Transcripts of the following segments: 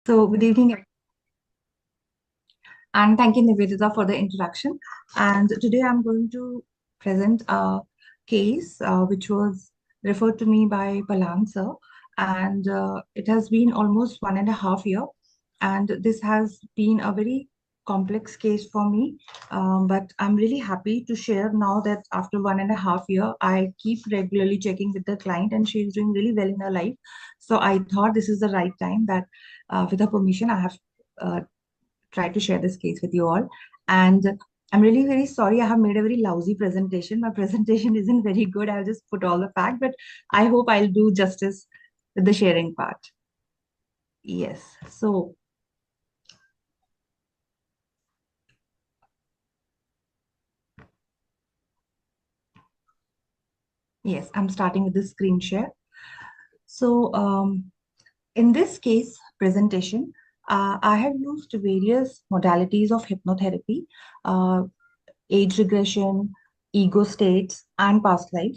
So, good evening, and thank you, Nivedita, for the introduction. And today I'm going to present a case which was referred to me by Palan sir, and it has been almost 1.5 years, and this has been a very complex case for me. But I'm really happy to share now that after 1.5 years, I keep regularly checking with the client, and she is doing really well in her life. So I thought this is the right time that, with her permission, I have uh, try to share this case with you all. And I'm really very sorry I have made a very lousy presentation. My presentation isn't very good. I'll just put all the fact, but I hope I'll do justice with the sharing part. Yes. So, yes, I'm starting with the screen share. So, in this case presentation, I have used various modalities of hypnotherapy, uh, age regression, ego states, and past life.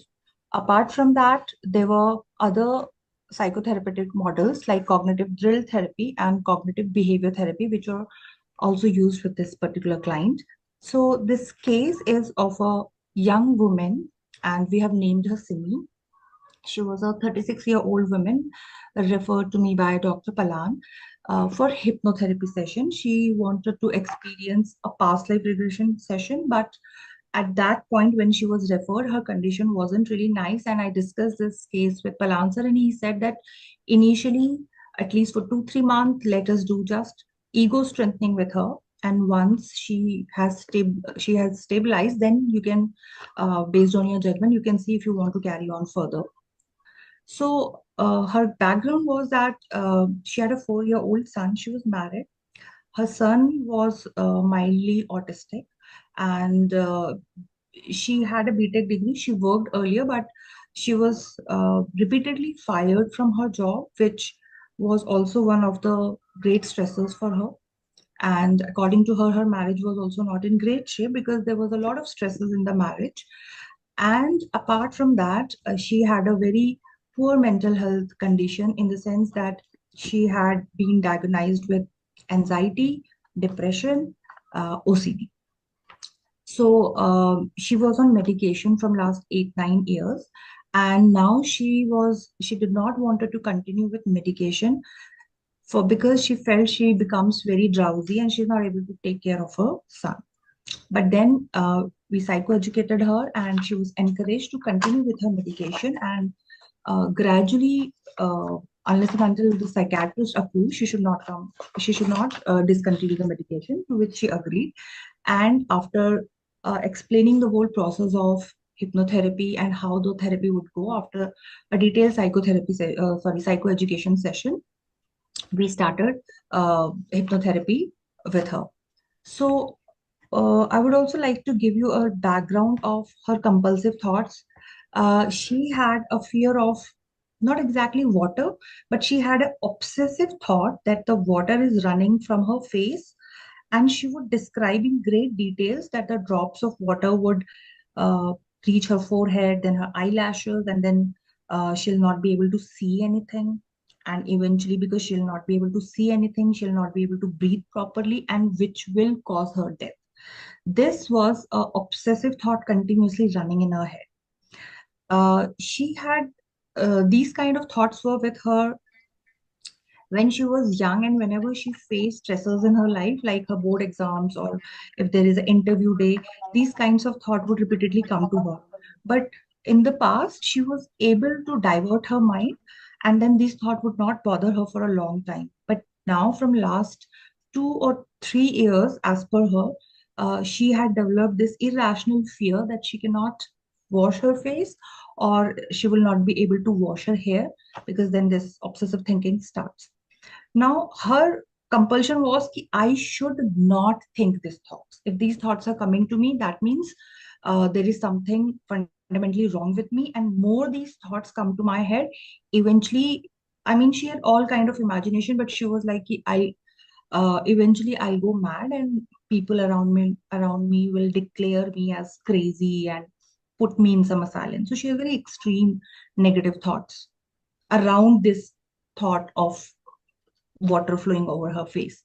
Apart from that, there were other psychotherapeutic models like cognitive drill therapy and cognitive behavior therapy, which are also used with this particular client. So, this case is of a young woman, and we have named her Simi. She was a 36-year-old woman referred to me by Dr. Palan for hypnotherapy session. She wanted to experience a past life regression session, but at that point when she was referred, her condition wasn't really nice. And I discussed this case with Palan sir, and he said that initially, at least for 2, 3 months, let us do just ego strengthening with her. And once she has stabilized, then you can, based on your judgment, you can see if you want to carry on further. So her background was that she had a 4-year-old son. She was married. Her son was mildly autistic, and she had a BTech degree. She worked earlier, but she was repeatedly fired from her job, which was also one of the great stressors for her. And according to her, her marriage was also not in great shape because there was a lot of stresses in the marriage. And apart from that, she had a very poor mental health condition in the sense that she had been diagnosed with anxiety, depression, OCD. So she was on medication from last 8, 9 years, and now she did not wanted to continue with medication for because she felt she becomes very drowsy and she's not able to take care of her son. But then we psychoeducated her and she was encouraged to continue with her medication. And gradually, unless and until the psychiatrist approves, she should not discontinue the medication, to which she agreed. And after explaining the whole process of hypnotherapy and how the therapy would go after a detailed psychoeducation session, we started hypnotherapy with her. So, I would also like to give you a background of her compulsive thoughts. She had a fear of not exactly water, but she had an obsessive thought that the water is running from her face, and she would describe in great details that the drops of water would uh, reach her forehead, then her eyelashes, and then she'll not be able to see anything. And eventually, because she'll not be able to see anything, she'll not be able to breathe properly, and which will cause her death. This was a obsessive thought continuously running in her head. She had these kind of thoughts were with her when she was young, and whenever she faced stressors in her life, like her board exams or if there is an interview day, these kinds of thought would repeatedly come to her. But in the past, she was able to divert her mind, and then these thought would not bother her for a long time. But now, from last 2 or 3 years, as per her, she had developed this irrational fear that she cannot wash her face, or she will not be able to wash her hair, because then this obsessive thinking starts. Now, her compulsion was that I should not think these thoughts. If these thoughts are coming to me, that means there is something fundamentally wrong with me. And more these thoughts come to my head, eventually, I mean, she had all kind of imagination, but she was like, I eventually I'll go mad, and people around me will declare me as crazy and put me in some asylum. So she has very extreme negative thoughts around this thought of water flowing over her face.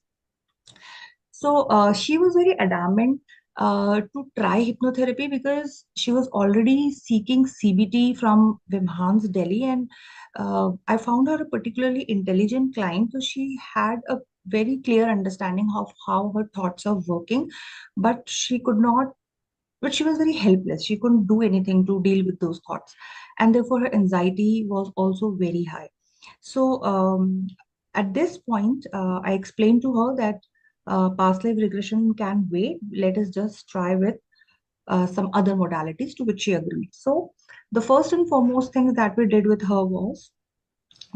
So she was very adamant to try hypnotherapy because she was already seeking CBT from Vimhan's Delhi, and I found her a particularly intelligent client. So she had a very clear understanding of how her thoughts are working, but she could not. But she was very helpless. She couldn't do anything to deal with those thoughts, and therefore her anxiety was also very high. So at this point, I explained to her that past life regression can wait. Let us just try with some other modalities, to which she agreed. So the first and foremost thing that we did with her was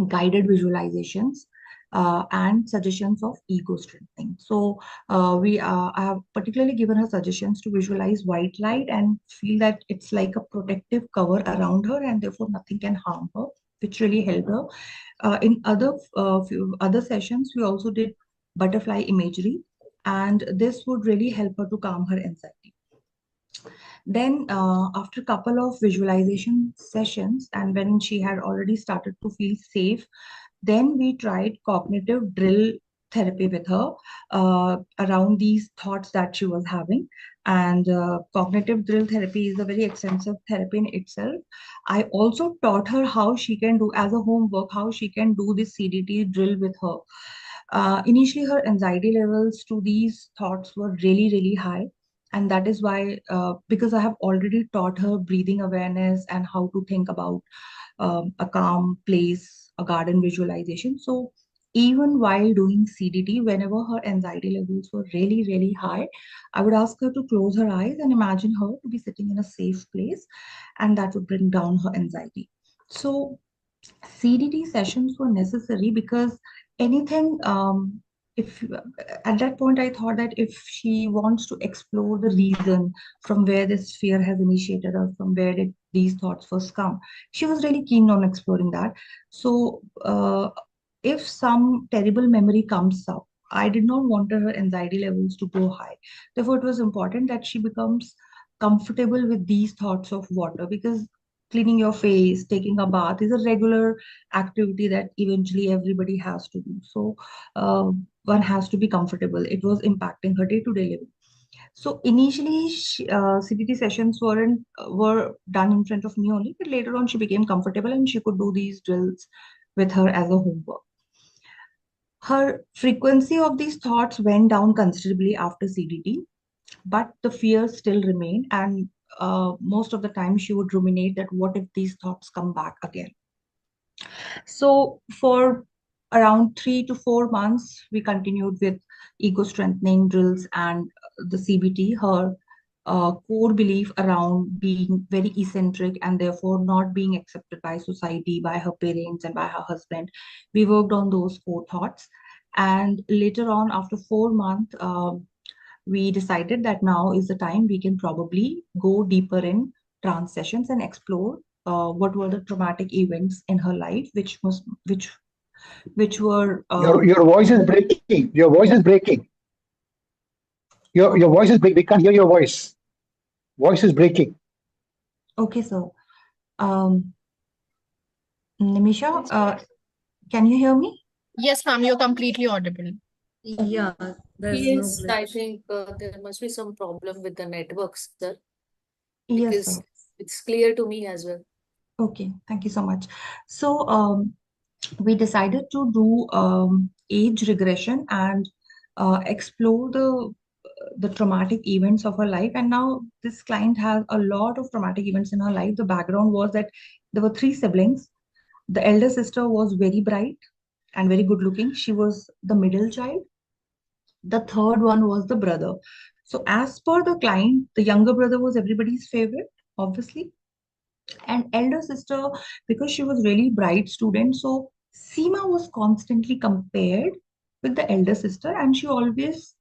guided visualizations and suggestions of ego strengthening. So I have particularly given her suggestions to visualize white light and feel that it's like a protective cover around her, and therefore nothing can harm her, which really helped her. In few other sessions, we also did butterfly imagery, and this would really help her to calm her anxiety. Then, after a couple of visualization sessions, and when she had already started to feel safe, then we tried cognitive drill therapy with her around these thoughts that she was having. And cognitive drill therapy is a very extensive therapy in itself. I also taught her how she can do, as a homework, how she can do this CDT drill with her. Initially, her anxiety levels to these thoughts were really, really high. And that is why, because I have already taught her breathing awareness and how to think about a calm place, a garden visualization. So even while doing CDT, whenever her anxiety levels were really, really high, I would ask her to close her eyes and imagine her to be sitting in a safe place, and that would bring down her anxiety. So CDT sessions were necessary because anything, if at that point I thought that if she wants to explore the reason from where this fear has initiated or from where did these thoughts first come, she was really keen on exploring that. So, if some terrible memory comes up, I did not want her anxiety levels to go high. Therefore, it was important that she becomes comfortable with these thoughts of water, because cleaning your face, taking a bath is a regular activity that eventually everybody has to do. So one has to be comfortable. It was impacting her day-to-day living. So initially, CBT sessions were done in front of me only, but later on she became comfortable and she could do these drills with her as a homework. Her frequency of these thoughts went down considerably after CDT, but the fear still remained, and most of the time she would ruminate that what if these thoughts come back again. So for around 3 to 4 months, we continued with ego strengthening drills and the CBT. Her core belief around being very eccentric and therefore not being accepted by society, by her parents, and by her husband. We worked on those core thoughts. And later on, after 4 months, we decided that now is the time we can probably go deeper in trance sessions and explore what were the traumatic events in her life, which were Your voice is breaking. Your voice is breaking. Your voice is breaking. We can't hear your voice. Voice is breaking. okay. So, um, Nimisha, can you hear me? Yes, ma'am, you're completely audible. Yeah, there's no Yes, I glitch. think there must be some problem with the network, sir, Yes, because sir. it's clear to me as well. Okay, thank you so much. So, we decided to do age regression and explore the traumatic events of her life. And now this client has a lot of traumatic events in her life. The background was that there were three siblings. The elder sister was very bright and very good looking. She was the middle child. The third one was the brother. So, as per the client, the younger brother was everybody's favorite, obviously, and elder sister, because she was really bright student, so Seema was constantly compared with the elder sister, and she always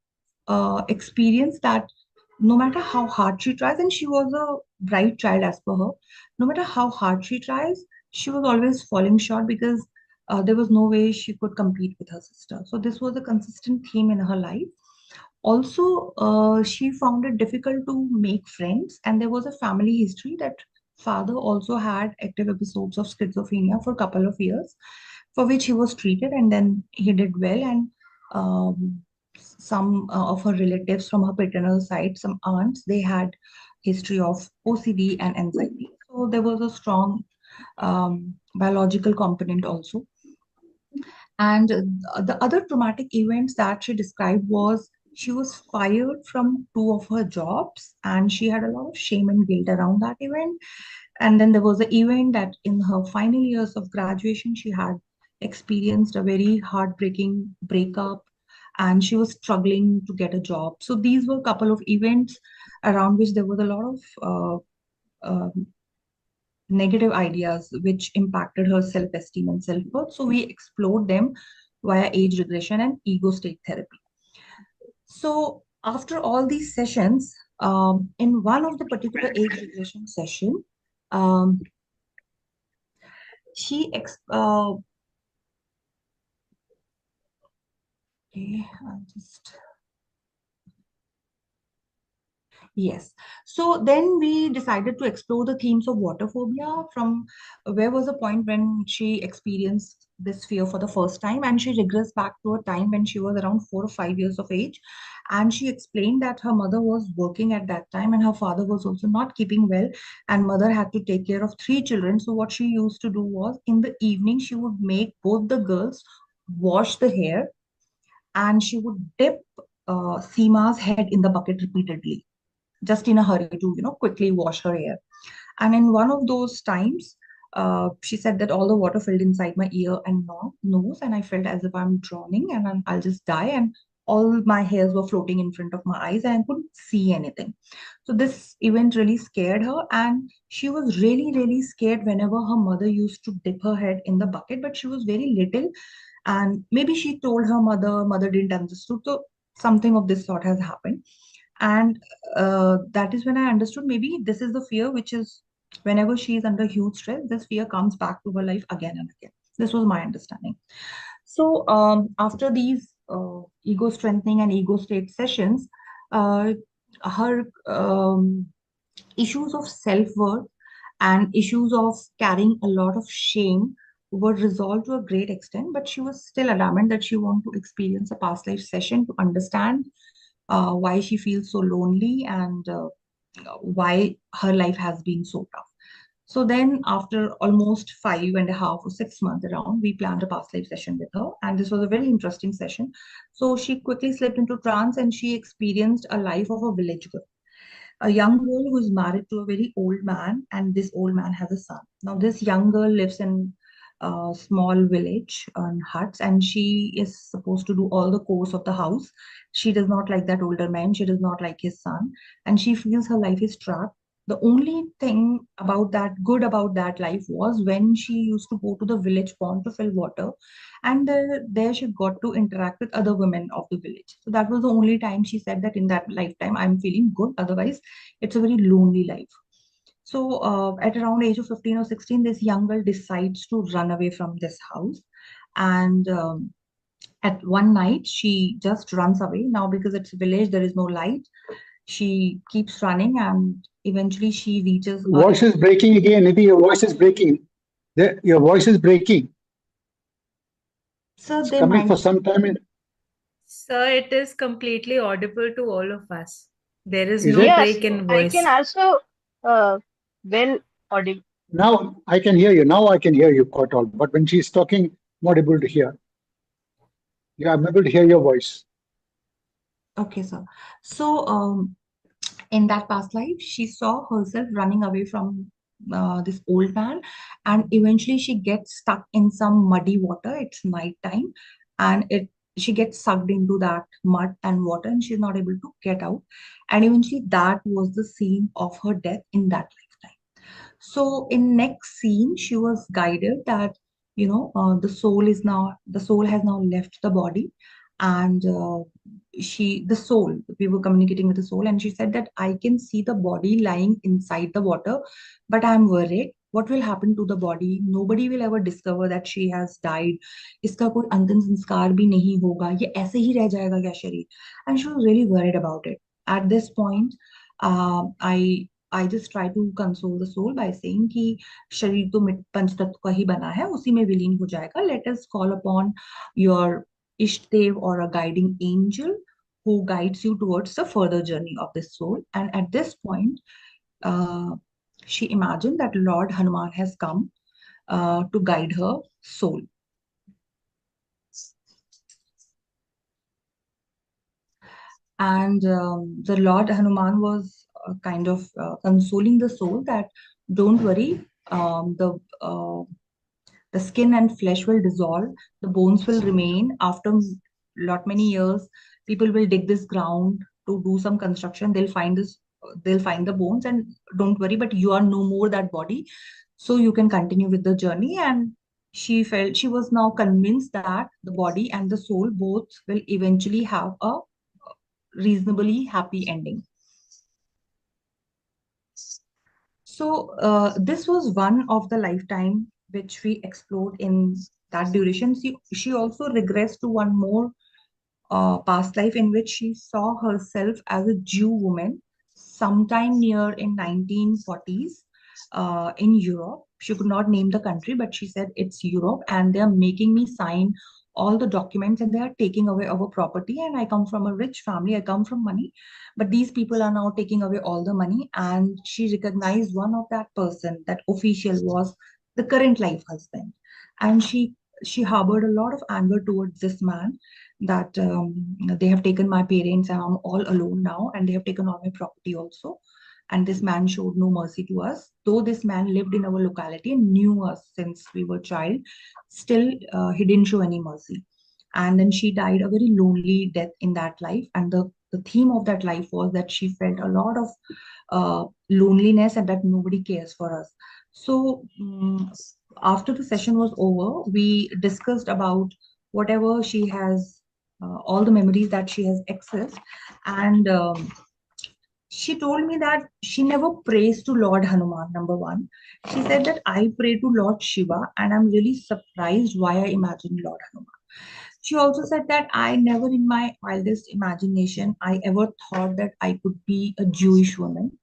experienced that no matter how hard she tries, and she was a bright child as per her, no matter how hard she tries, she was always falling short because there was no way she could compete with her sister. So this was a consistent theme in her life. Also, she found it difficult to make friends, and there was a family history that father also had active episodes of schizophrenia for a couple of years. for which he was treated, and then he did well. And some of her relatives from her paternal side, some aunts, they had history of OCD and anxiety. So there was a strong biological component also. And the other traumatic events that she described was she was fired from two of her jobs, and she had a lot of shame and guilt around that event. And then there was an event that in her final years of graduation, she had experienced a very heartbreaking breakup, and she was struggling to get a job. So these were a couple of events around which there was a lot of negative ideas which impacted her self-esteem and self-worth. So we explored them via age regression and ego state therapy. So after all these sessions, in one of the particular age regression session, um, she ex okay, I'll just Yes. So then we decided to explore the themes of water phobia from where was the point when she experienced this fear for the first time. And she regressed back to a time when she was around 4 or 5 years of age. And she explained that her mother was working at that time and her father was also not keeping well. And mother had to take care of three children. So what she used to do was in the evening, she would make both the girls wash the hair and she would dip Seema's head in the bucket repeatedly just in a hurry to quickly wash her hair. And in one of those times, she said that all the water filled inside my ear and nose, and I felt as if I'm drowning and I'll just die. And all my hairs were floating in front of my eyes and I couldn't see anything. So this event really scared her, and she was really, really scared whenever her mother used to dip her head in the bucket, but she was very little. And maybe she told her mother didn't understood. So something of this sort has happened. And that is when I understood maybe this is the fear, which is whenever she is under huge stress, this fear comes back to her life again and again. This was my understanding. So after these ego strengthening and ego state sessions, uh, her issues of self-worth and issues of carrying a lot of shame were resolved to a great extent, but she was still adamant that she wanted to experience a past life session to understand why she feels so lonely and why her life has been so tough. So then, after almost 5.5 or 6 months around, we planned a past life session with her, and this was a very interesting session. So she quickly slipped into trance and she experienced a life of a village girl, a young girl who is married to a very old man, and this old man has a son. Now, this young girl lives in a small village on huts, and she is supposed to do all the chores of the house. She does not like that older man, she does not like his son, and she feels her life is trapped. The only thing about that good about that life was when she used to go to the village pond to fill water, and there she got to interact with other women of the village. So that was the only time she said that in that lifetime I'm feeling good. Otherwise, it's a very lonely life. So at around age of 15 or 16, this young girl decides to run away from this house. And at one night, she just runs away. Now, because it's a village, there is no light. She keeps running and eventually she reaches a Voice is breaking again, Nidhi. Your voice is breaking. Your voice is breaking. so It's they coming for might some time. Sir, it is completely audible to all of us. There is Is no it? Yes, break in I can voice. also well audible. Now I can hear you. Now I can hear you quite all. But when she's talking, I'm not able to hear. Yeah, I'm able to hear your voice. okay, sir. So in that past life, she saw herself running away from this old man, and eventually she gets stuck in some muddy water. It's night time, and it she gets sucked into that mud and water, and she's not able to get out. And eventually, that was the scene of her death in that lifetime. So in next scene, she was guided that the soul has now left the body, and the soul, we were communicating with the soul, and she said that I can see the body lying inside the water, but I'm worried. What will happen to the body? Nobody will ever discover that she has died. इसका कोई अंतिम संस्कार भी नहीं होगा. ये ऐसे ही रह जाएगा क्या शरीर? And she was really worried about it. At this point, I I just try to console the soul by saying कि शरीर तो पंच तत्व का ही बना है, उसी में विलीन हो जाएगा. Let us call upon your Ishtadev or a guiding angel who guides you towards the further journey of this soul. And at this point, she imagined that Lord Hanuman has come to guide her soul. And the Lord Hanuman was kind of consoling the soul that don't worry, the skin and flesh will dissolve, the bones will remain. After lot many years, people will dig this ground to do some construction. They'll find the bones, and don't worry, but you are no more that body, so you can continue with the journey. And she was now convinced that the body and the soul both will eventually have a reasonably happy ending. So this was one of the lifetime which we explored in that duration. She also regressed to one more past life in which she saw herself as a Jew woman sometime near in 1940s in Europe. She could not name the country, but she said it's Europe, and they're making me sign all the documents and they are taking away our property. And I come from a rich family, I come from money, but these people are now taking away all the money. And she recognized one of that person, that official, was the current life husband. And she harbored a lot of anger towards this man, that they have taken my parents and I'm all alone now, and they have taken all my property also. And this man showed no mercy to us. Though this man lived in our locality and knew us since we were child, still he didn't show any mercy. And then she died a very lonely death in that life. And the theme of that life was that she felt a lot of loneliness and that nobody cares for us. So after the session was over, we discussed about whatever she has, all the memories that she has accessed. And she told me that she never prays to Lord Hanuman, number one. She said that I pray to Lord Shiva, and I'm really surprised why I imagine Lord Hanuman. She also said that I never in my wildest imagination I ever thought that I could be a Jewish woman,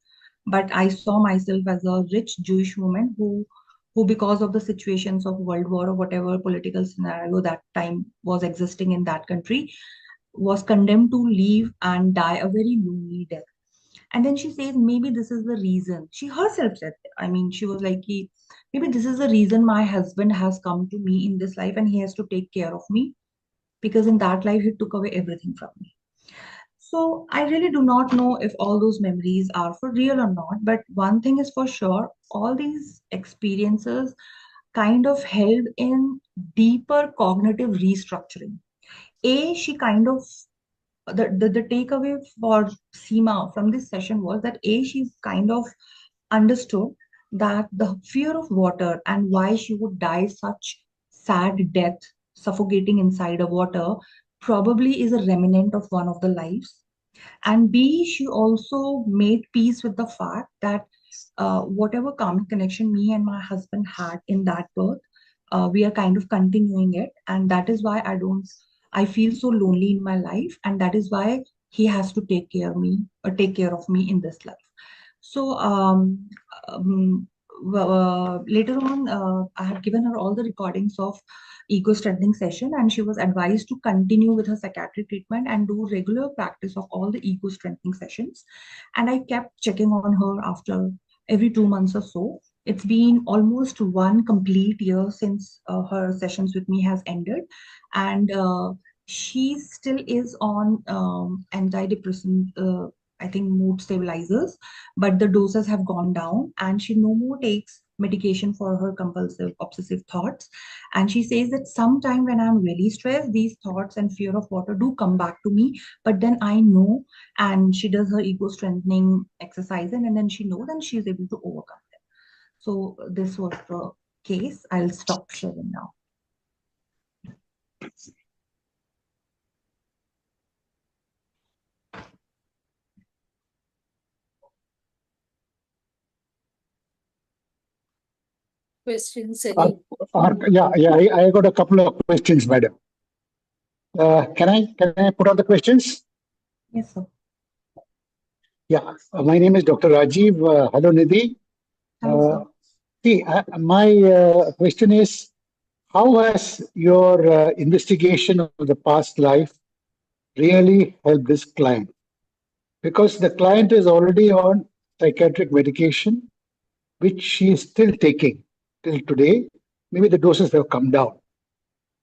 but I saw myself as a rich Jewish woman who because of the situations of World War or whatever political scenario that time was existing in that country, was condemned to leave and die a very lonely death. And then she says, maybe this is the reason. She herself said, I mean, she was like, maybe this is the reason my husband has come to me in this life and he has to take care of me, because in that life he took away everything from me. So I really do not know if all those memories are for real or not, but one thing is for sure, all these experiences kind of held in deeper cognitive restructuring. She kind of, the takeaway for Seema from this session was that she kind of understood that the fear of water and why she would die such sad death, suffocating inside a water, probably is a remnant of one of the lives. And B, she also made peace with the fact that whatever karmic connection me and my husband had in that birth, we are kind of continuing it. And that is why I feel so lonely in my life. And that is why he has to take care of me in this life. So later on, I have given her all the recordings of ego strengthening session, and she was advised to continue with her psychiatric treatment and do regular practice of all the ego strengthening sessions. And I kept checking on her after every 2 months or so. It's been almost 1 complete year since her sessions with me has ended, and she still is on antidepressant, I think mood stabilizers, but the doses have gone down and she no more takes medication for her compulsive obsessive thoughts. And she says that sometime when I'm really stressed, these thoughts and fear of water do come back to me, but then I know, and she does her ego strengthening exercise, and then she knows and she's able to overcome them. So this was the case. I'll stop sharing now. Questions, Uh, any? I got a couple of questions, madam. Can I put on the questions? Yes, sir. Yeah, my name is Dr. Rajiv. Hello, Nidhi. Hello, sir. My question is, how has your investigation of the past life really helped this client? Because the client is already on psychiatric medication, which she is still taking till today. Maybe the doses have come down.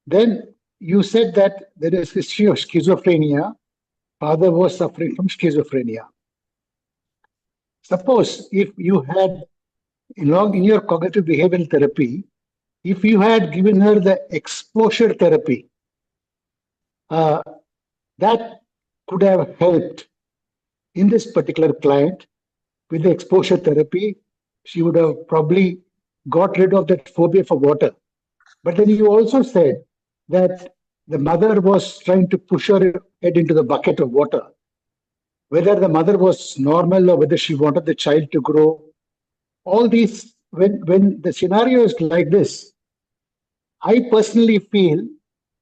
Then you said that there is history of schizophrenia. Father was suffering from schizophrenia. Suppose if you had, in your cognitive behavioral therapy, if you had given her the exposure therapy, uh, that could have helped in this particular client. With the exposure therapy, she would have probably got rid of that phobia for water. But then you also said that the mother was trying to push her head into the bucket of water. Whether the mother was normal or whether she wanted the child to grow, all these, when the scenario is like this, I personally feel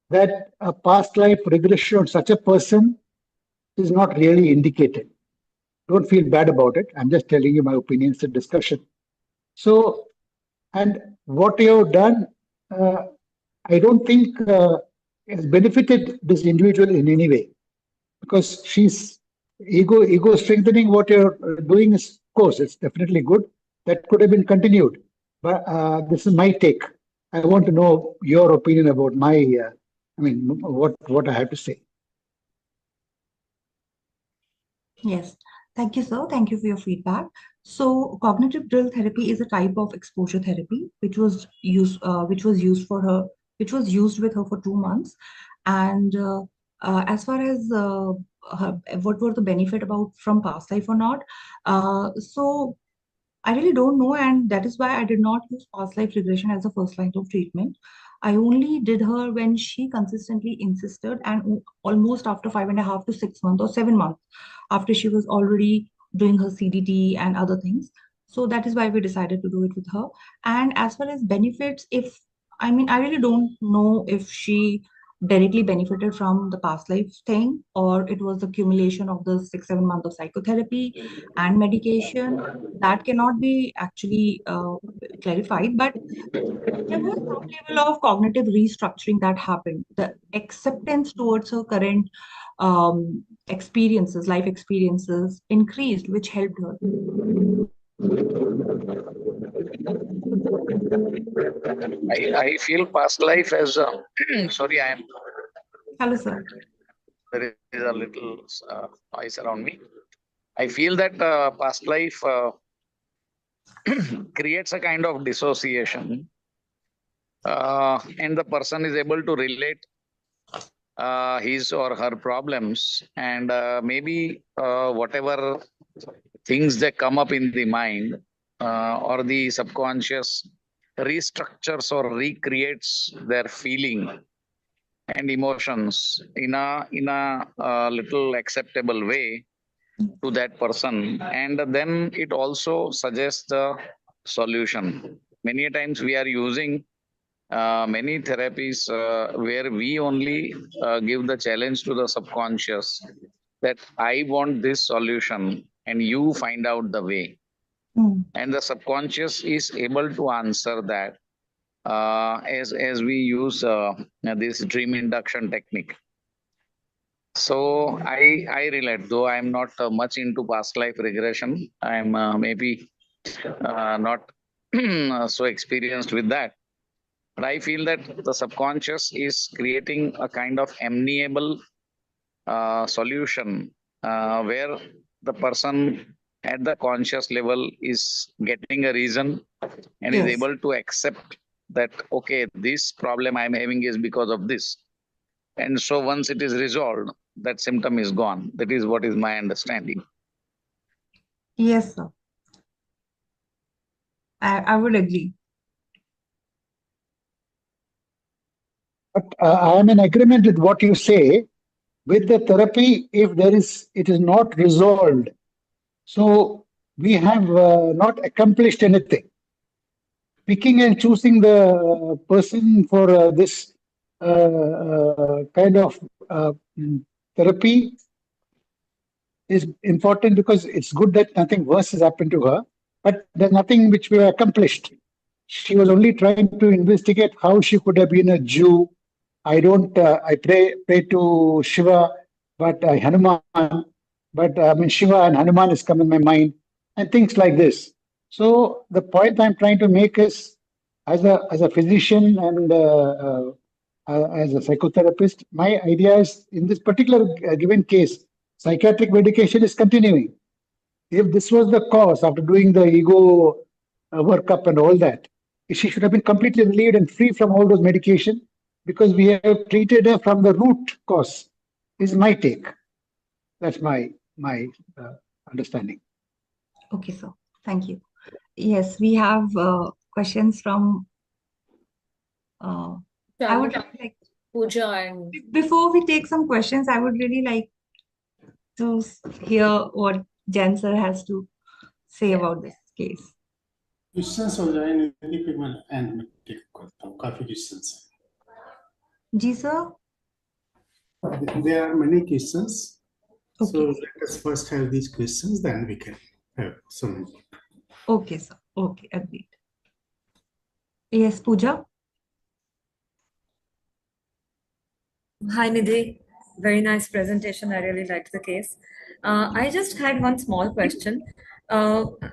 that a past life regression on such a person is not really indicated. Don't feel bad about it. I'm just telling you my opinion. It's a discussion. So, and what you have done, uh, I don't think has benefited this individual in any way, because she's ego strengthening. What you're doing is, of course, it's definitely good. That could have been continued. But this is my take. I want to know your opinion about my, what I have to say. Yes, thank you, sir. Thank you for your feedback. So, cognitive drill therapy is a type of exposure therapy which was used for her, which was used with her for 2 months. And as far as what were the benefit about from past life or not, so I really don't know, and that is why I did not use past life regression as a first line of treatment. I only did her when she consistently insisted, and almost after 5.5 to 6 months or 7 months after she was already doing her CDT and other things. So that is why we decided to do it with her. And as far as benefits, if I really don't know if she directly benefited from the past life thing or it was the accumulation of the 6 7 months of psychotherapy and medication. That cannot be actually clarified, but there was some level of cognitive restructuring that happened. The acceptance towards her current experiences, life experiences increased, which helped her. I feel past life as sorry, Hello, sir. there is a little noise around me. I feel that past life creates a kind of dissociation, and the person is able to relate his or her problems, and maybe whatever things that come up in the mind or the subconscious restructures or recreates their feeling and emotions in a little acceptable way to that person, and then it also suggests the solution. Many times we are using many therapies where we only give the challenge to the subconscious that I want this solution and you find out the way, Mm. and the subconscious is able to answer that as we use this dream induction technique. So I relate, though I'm not much into past life regression. I'm maybe not so experienced with that. But I feel that the subconscious is creating a kind of amenable solution where the person at the conscious level is getting a reason and is Yes. able to accept that, okay, this problem I'm having is because of this. And so once it is resolved, that symptom is gone. That is what is my understanding. Yes, sir. I would agree. But I am in agreement with what you say. With the therapy, if it is not resolved, so we have not accomplished anything. Picking and choosing the person for this kind of therapy is important because it's good that nothing worse has happened to her, but there's nothing which we have accomplished. She was only trying to investigate how she could have been a Jew. I pray to Shiva, but Hanuman, but I mean, Shiva and Hanuman has come in my mind, and things like this. So the point I'm trying to make is, as a physician and as a psychotherapist, my idea is in this particular given case, psychiatric medication is continuing. If this was the cause after doing the ego workup and all that, she should have been completely relieved and free from all those medication because we have treated her from the root cause. Is my take. That's my understanding. Okay, sir. Thank you. Yes, we have questions from. I would like Pooja and before we take some questions, I would really like to hear what Jen sir has to say about this case. Questions हो जाए निधि फिर मैं and में take करता हूँ काफी questions Ji sir. हैं there are many questions so Okay. let us first have these questions then we can have some Okay, sir. Okay, agreed. Yes, Pooja. Hi, Nidhi. Very nice presentation. I really liked the case. I just had one small question.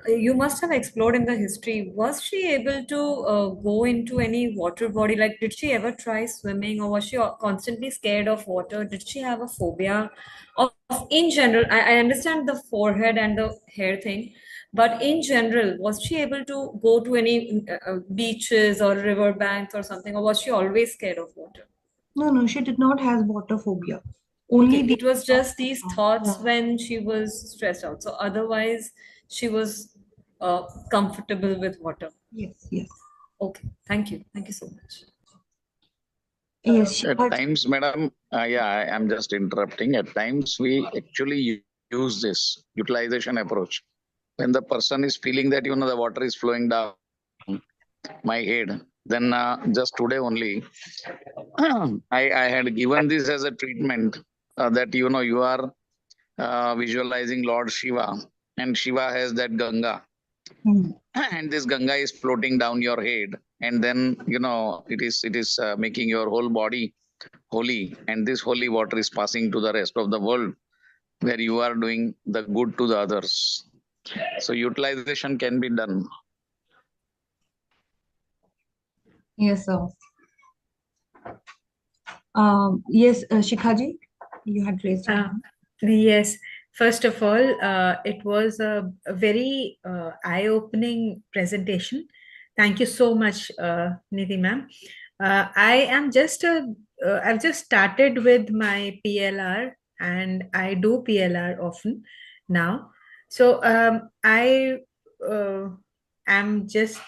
You must have explored in the history. Was she able to go into any water body? Like, did she ever try swimming, or was she constantly scared of water? Did she have a phobia? In general, I understand the forehead and the hair thing, but in general, was she able to go to any beaches or river banks or something, or was she always scared of water? No, she did not have water phobia. Only Okay, the it was just these thoughts Yeah. when she was stressed out. So otherwise, she was comfortable with water. Yes. Okay, thank you. Thank you so much. Yes, she At had. times, madam, I'm just interrupting. At times, we actually use this utilization approach. When the person is feeling that, the water is flowing down my head, then just today only, I had given this as a treatment that, you are visualizing Lord Shiva, and Shiva has that Ganga. Hmm. And this Ganga is floating down your head, and then it is making your whole body holy, and this holy water is passing to the rest of the world where you are doing the good to the others. So utilization can be done. Yes, sir. Yes, Shikhaji, you had raised your hand. Yes, first of all, it was a very eye-opening presentation. Thank you so much, Nidhi ma'am. I've just started with my PLR, and I do PLR often now. So I am just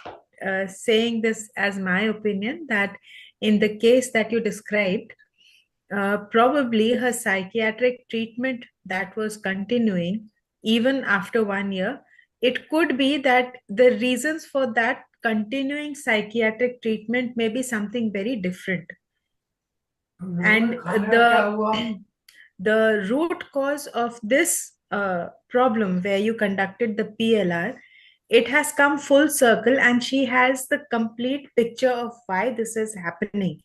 saying this as my opinion that in the case that you described, probably her psychiatric treatment that was continuing even after 1 year, it could be that the reasons for that continuing psychiatric treatment may be something very different. And the root cause of this problem where you conducted the PLR, it has come full circle, and she has the complete picture of why this is happening.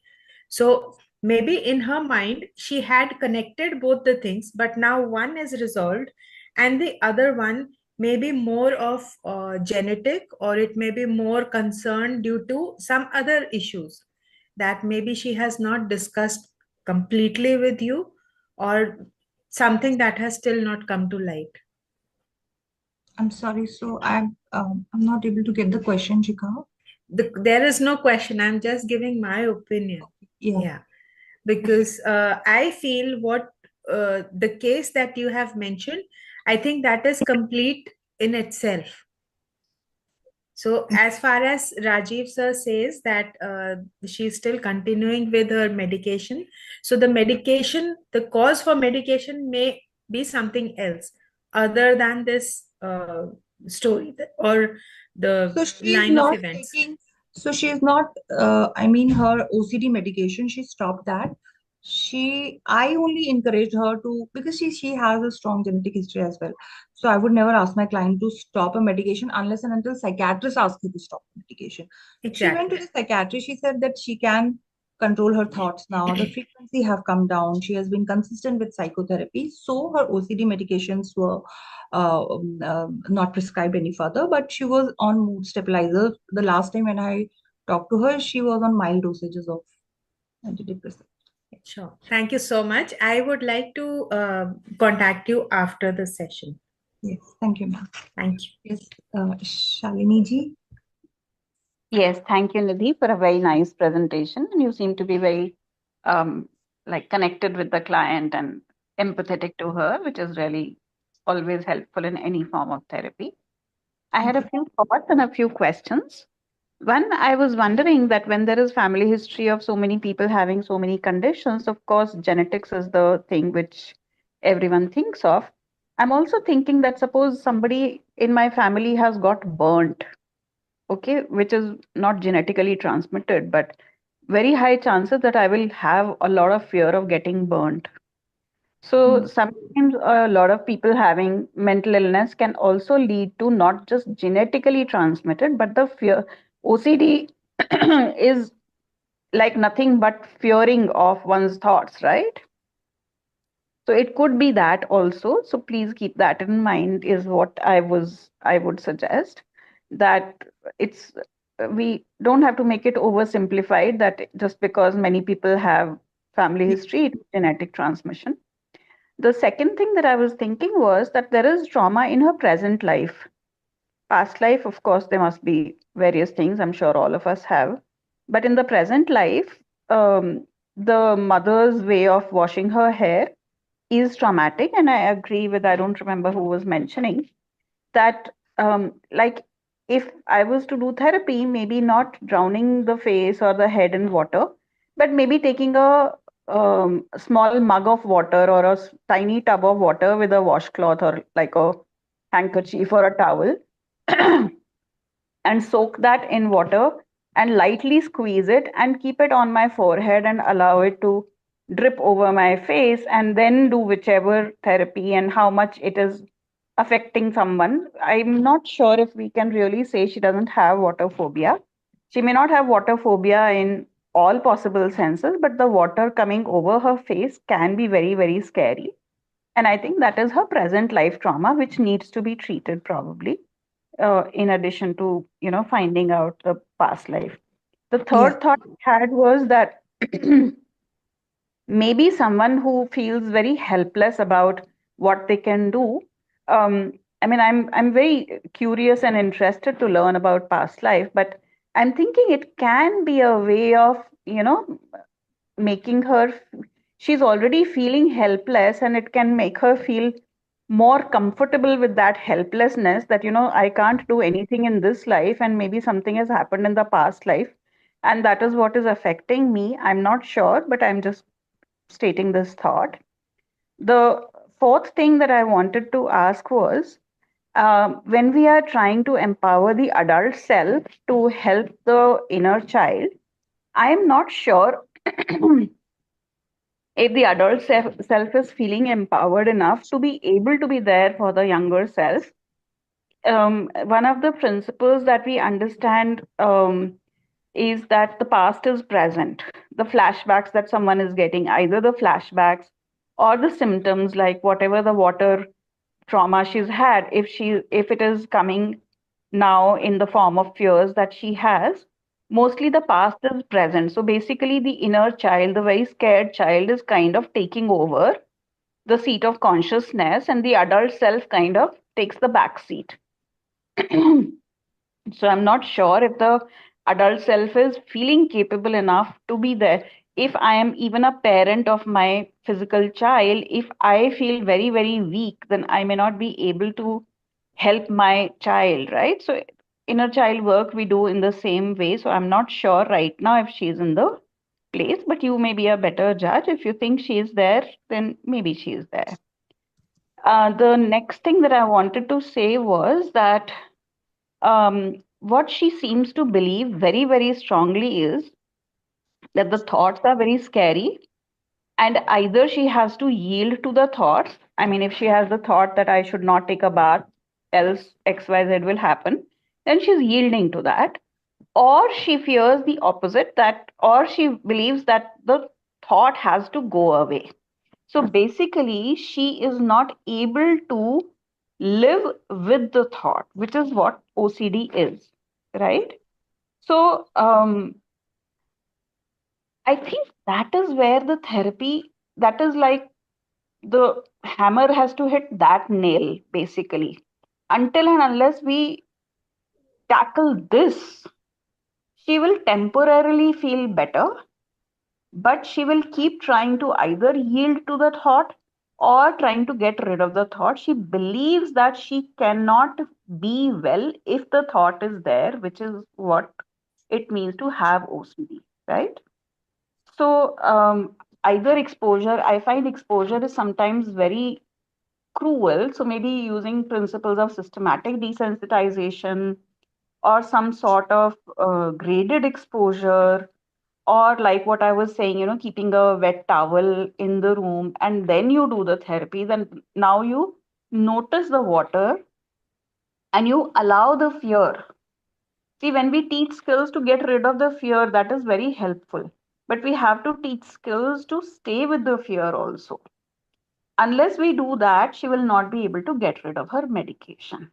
So maybe in her mind, she had connected both the things, but now one is resolved and the other one may be more of genetic, or it may be more concerned due to some other issues that maybe she has not discussed completely with you, or something that has still not come to light. I'm sorry, so I'm not able to get the question, Shikha. There is no question. I'm just giving my opinion. Yeah. Because I feel what the case that you have mentioned, I think that is complete in itself. So as far as Rajiv sir says that she's still continuing with her medication. So the cause for medication may be something else other than this story or the So she's line of not events. taking. So she's not. Her OCD medication, she stopped that. I only encouraged her to, because she has a strong genetic history as well. So I would never ask my client to stop a medication unless and until psychiatrist asks her to stop medication. She went to Exactly. the psychiatrist. She said that she can control her thoughts now. The frequency have come down. She has been consistent with psychotherapy. So her OCD medications were not prescribed any further, but she was on mood stabilizer. The last time when I talked to her, she was on mild dosages of antidepressants. Sure. Thank you so much. I would like to contact you after the session. Yes, thank you, ma'am. Thank you. Yes, Shalini ji. Yes, thank you, Nidhi, for a very nice presentation. And you seem to be very like connected with the client and empathetic to her, which is really always helpful in any form of therapy. I had a few thoughts and a few questions. One, I was wondering that when there is family history of so many people having so many conditions, of course, genetics is the thing which everyone thinks of. I'm also thinking that suppose somebody in my family has got burnt, okay, which is not genetically transmitted, but very high chances that I will have a lot of fear of getting burnt. So sometimes a lot of people having mental illness can also lead to not just genetically transmitted, but the fear. OCD is like nothing but fearing of one's thoughts, right? So it could be that also. So please keep that in mind is what I would suggest that it's we don't have to make it oversimplified that just because many people have family history, it's genetic transmission. The second thing that I was thinking was that there is trauma in her present life. Past life, of course, there must be various things. I'm sure all of us have. But in the present life, the mother's way of washing her hair is traumatic. And I agree with, I don't remember who was mentioning that, like, if I was to do therapy, maybe not drowning the face or the head in water, but maybe taking a small mug of water or a tiny tub of water with a washcloth or like a handkerchief or a towel and soak that in water and lightly squeeze it and keep it on my forehead and allow it to drip over my face and then do whichever therapy and how much it is affecting someone. I'm not sure if we can really say she doesn't have water phobia. She may not have water phobia in all possible senses, but the water coming over her face can be very, very scary. And I think that is her present life trauma, which needs to be treated probably, in addition to, finding out the past life. The Yes. third thought I had was that maybe someone who feels very helpless about what they can do. I mean, I'm very curious and interested to learn about past life, but I'm thinking it can be a way of, making her, she's already feeling helpless, and it can make her feel more comfortable with that helplessness that, I can't do anything in this life, and maybe something has happened in the past life, and that is what is affecting me. I'm not sure, but I'm just stating this thought. The fourth thing that I wanted to ask was when we are trying to empower the adult self to help the inner child, I am not sure if the adult self is feeling empowered enough to be able to be there for the younger self. One of the principles that we understand is that the past is present. The flashbacks that someone is getting, either the flashbacks or the symptoms, like whatever the water trauma she's had, if it is coming now in the form of fears that she has, mostly the past is present. So basically, the inner child, the very scared child, is kind of taking over the seat of consciousness, and the adult self kind of takes the back seat. So I'm not sure if the adult self is feeling capable enough to be there. If I am even a parent of my physical child, if I feel very, very weak, then I may not be able to help my child, right? So inner child work we do in the same way. So I'm not sure right now if she's in the place, but you may be a better judge. If you think she is there, then maybe she is there. The next thing that I wanted to say was that what she seems to believe very, very strongly is that the thoughts are very scary and either she has to yield to the thoughts. I mean, if she has the thought that I should not take a bath, else XYZ will happen, then she's yielding to that. Or she fears the opposite, that, or she believes that the thought has to go away. So basically, she is not able to live with the thought, which is what OCD is, right? So I think that is where the therapy, that is like the hammer has to hit that nail, basically. Until and unless we tackle this, she will temporarily feel better, but she will keep trying to either yield to the thought or trying to get rid of the thought. She believes that she cannot be well if the thought is there, which is what it means to have OCD, right? So, either exposure, I find exposure is sometimes very cruel. So, maybe using principles of systematic desensitization or some sort of graded exposure, or like what I was saying, keeping a wet towel in the room and then you do the therapy, then now you notice the water and you allow the fear. See, when we teach skills to get rid of the fear, that is very helpful. But we have to teach skills to stay with the fear also. Unless we do that, she will not be able to get rid of her medication.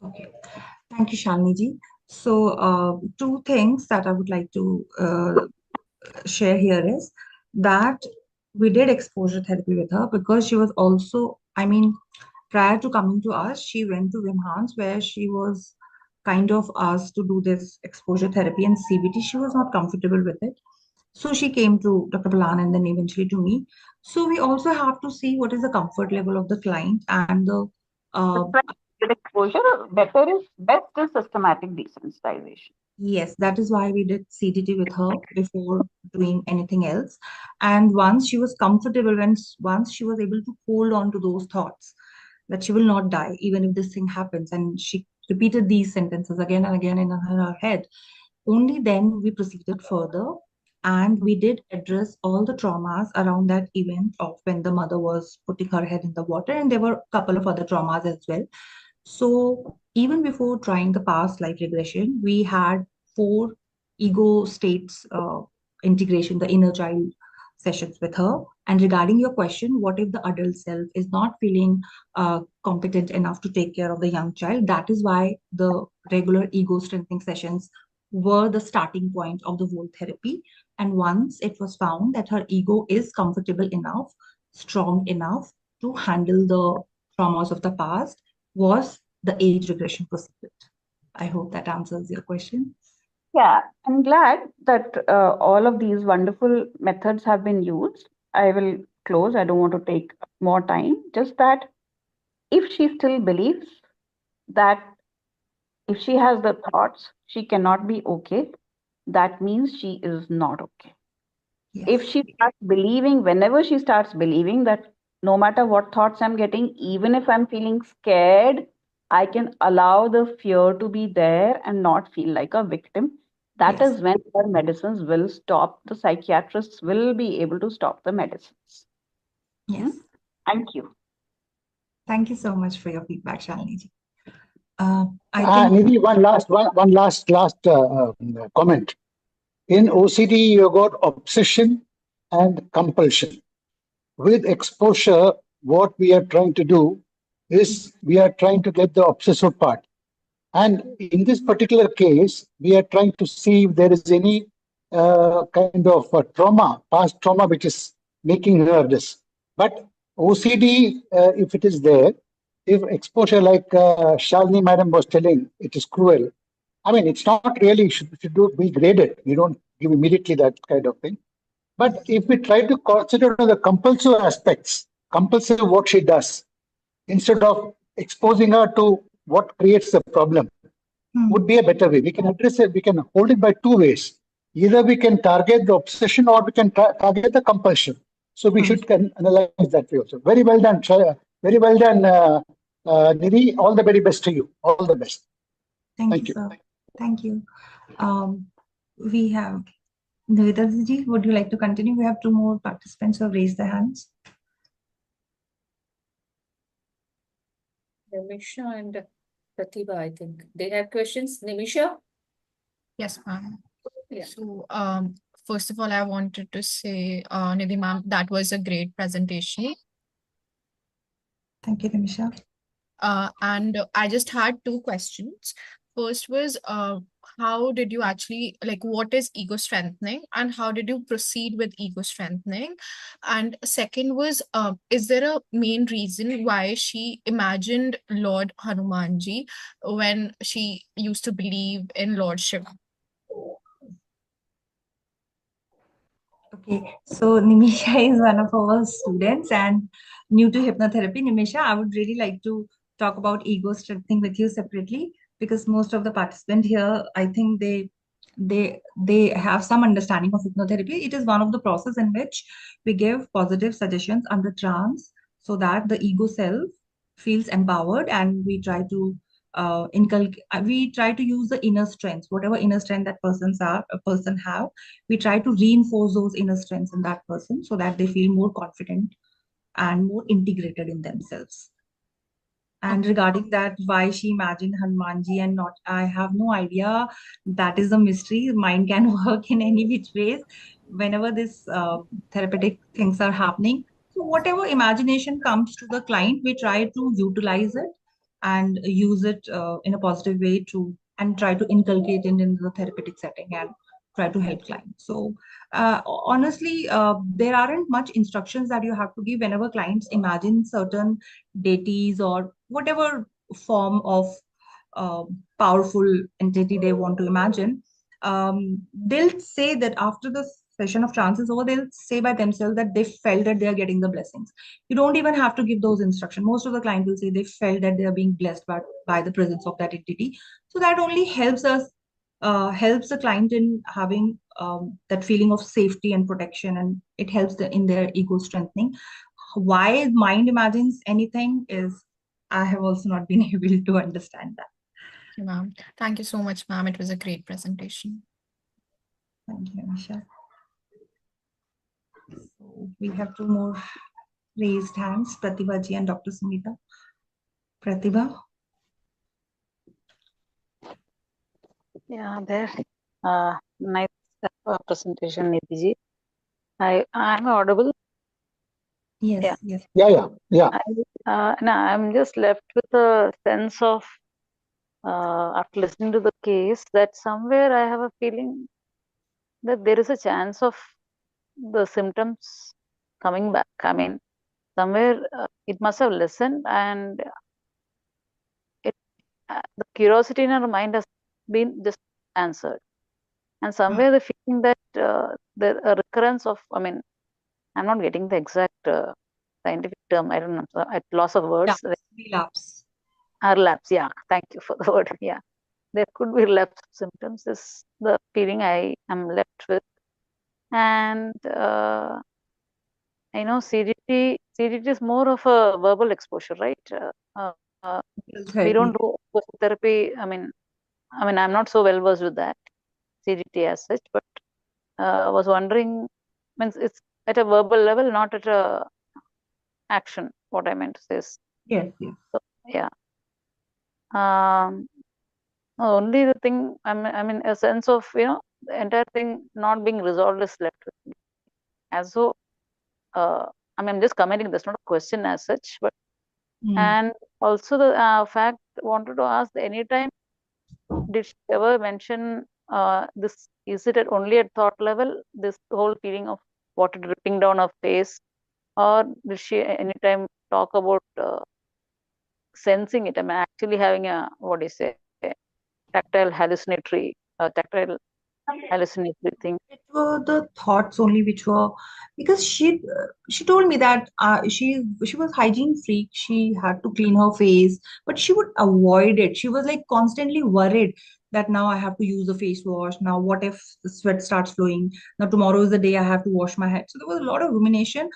Okay. Thank you, Shalini ji. So, two things that I would like to share here is that we did exposure therapy with her because she was also, I mean, prior to coming to us, she went to Vimhans where she was kind of asked to do this exposure therapy and CBT. She was not comfortable with it. So she came to Dr. Balan and then eventually to me. So we also have to see what is the comfort level of the client and the Get exposure, best is systematic desensitization. yes, that is why we did CDT with her before doing anything else. And once she was comfortable, once she was able to hold on to those thoughts that she will not die, even if this thing happens, and she repeated these sentences again and again in her head, only then we proceeded further. And we did address all the traumas around that event of when the mother was putting her head in the water, and there were a couple of other traumas as well. So even before trying the past life regression, we had 4 ego states integration, the inner child sessions with her. And regarding your question, what if the adult self is not feeling competent enough to take care of the young child? That is why the regular ego strengthening sessions were the starting point of the whole therapy. And once it was found that her ego is comfortable enough, strong enough to handle the traumas of the past, was the age regression proceeded. I hope that answers your question. Yeah, I'm glad that all of these wonderful methods have been used. I will close. I don't want to take more time. Just that if she still believes that if she has the thoughts, she cannot be okay, that means she is not okay. If she starts believing, whenever she starts believing that no matter what thoughts I'm getting, even if I'm feeling scared, I can allow the fear to be there and not feel like a victim. That is when her medicines will stop. The psychiatrists will be able to stop the medicines. Yes. Thank you. Thank you so much for your feedback, Shalini ji. I think Nidhi, one last comment. In OCD, you got obsession and compulsion. With exposure, what we are trying to do is we are trying to get the obsessive part. And in this particular case, we are trying to see if there is any kind of trauma, past trauma, which is making her this. But OCD, if it is there, if exposure, like Shalini madam was telling, it is cruel. I mean, it's not really should be graded. You don't give immediately that kind of thing. But if we try to consider the compulsive aspects, compulsive what she does, instead of exposing her to what creates the problem, would be a better way. We can address it, we can hold it by 2 ways. Either we can target the obsession or we can target the compulsion. So we should analyze that way also. Very well done, very well done, Nidhi. All the very best to you. All the best. Thank you, sir. Thank you. We have Nidhi, would you like to continue? We have two more participants who have raised their hands. Nimisha and Pratibha, I think. They have questions. Nimisha? Yes, ma'am. Yeah. So, first of all, I wanted to say, Nidhi ma'am, that was a great presentation. Thank you, Nimisha. And I just had two questions. First was, how did you actually, like, what is ego strengthening and how did you proceed with ego strengthening? And second was, is there a main reason why she imagined Lord Hanumanji when she used to believe in Lord Shiva? Okay, so Nimisha is one of our students and new to hypnotherapy. Nimisha, I would really like to talk about ego strengthening with you separately because most of the participants here, I think they have some understanding of hypnotherapy. It is one of the process in which we give positive suggestions under trance so that the ego self feels empowered and we try to use the inner strengths, whatever inner strength that a person have, we try to reinforce those inner strengths in that person so that they feel more confident and more integrated in themselves. And regarding that, why she imagined Hanumanji and not, I have no idea. That is a mystery. Mind can work in any which ways whenever this therapeutic things are happening. So whatever imagination comes to the client, we try to utilize it and use it in a positive way and try to inculcate it in the therapeutic setting and try to help clients. So honestly, there aren't much instructions that you have to give whenever clients imagine certain deities or whatever form of powerful entity they want to imagine. They'll say that after the session of trance is over, they'll say by themselves that they felt that they are getting the blessings. You don't even have to give those instructions. Most of the clients will say they felt that they are being blessed by the presence of that entity. So that only helps the client in having that feeling of safety and protection, and it helps in their ego strengthening. Why mind imagines anything is I have also not been able to understand that. Okay, ma'am. Thank you so much, ma'am. It was a great presentation. Thank you, Anisha. So we have two more raised hands, Pratibha ji and Dr. Sumita. Pratibha? Yeah, there. Nice presentation, Nidhi ji. I'm audible. Yes, Yeah. yes. Yeah. No, I'm just left with a sense of, after listening to the case, that somewhere I have a feeling that there is a chance of the symptoms coming back. I mean, somewhere it must have listened, and the curiosity in our mind has been just answered. And somewhere the feeling that the recurrence of, I mean, I'm not getting the exact scientific term. I don't know. At loss of words. Relapse. Relapse. Yeah. Thank you for the word. Yeah. There could be relapse symptoms. Is the feeling I am left with. And I know CGT is more of a verbal exposure, right? We don't do therapy. I mean, I'm not so well versed with that CGT as such, but I was wondering, means it's at a verbal level, not at a action. What I meant to say is, yes. So, yeah. Only the thing, I mean, a sense of, the entire thing not being resolved is left with me. As so, I'm just commenting. That's not a question as such, but and also the fact wanted to ask, anytime did she ever mention this? Is it only at thought level? This whole feeling of water dripping down her face, or did she anytime talk about sensing it? I'm actually having a, what do you say, tactile hallucinatory thing. It were the thoughts only which were, because she told me that she was hygiene freak. She had to clean her face, but she would avoid it. She was like constantly worried that now I have to use a face wash. Now what if the sweat starts flowing? Now tomorrow is the day I have to wash my head. So there was a lot of rumination.